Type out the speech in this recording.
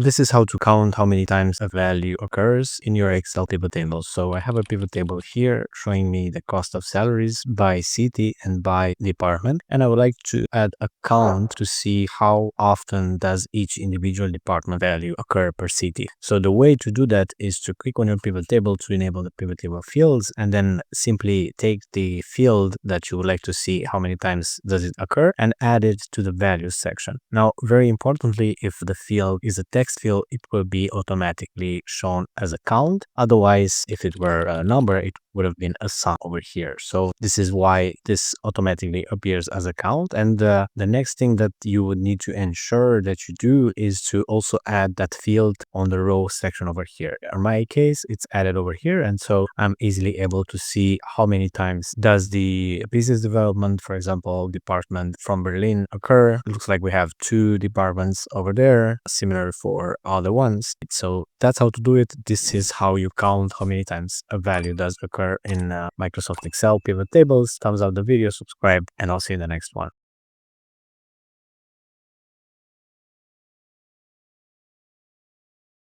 this is how to count how many times a value occurs in your Excel pivot table. So I have a pivot table here showing me the cost of salaries by city and by department. And I would like to add a count to see how often does each individual department value occur per city. So the way to do that is to click on your pivot table to enable the pivot table fields, and then simply take the field that you would like to see how many times does it occur and add it to the values section. Now, very importantly, if the field is a text field, it will be automatically shown as a count. Otherwise, if it were a number, it would have been a sum over here. So this is why this automatically appears as a count. And the next thing that you would need to ensure that you do is to also add that field on the row section over here. In my case, it's added over here, and so I'm easily able to see how many times does the business development, for example, department from Berlin occur. It looks like we have 2 departments over there, similar for other ones. So that's how to do it. This is how you count how many times a value does occur in Microsoft Excel pivot tables. Thumbs up the video, subscribe, and I'll see you in the next one.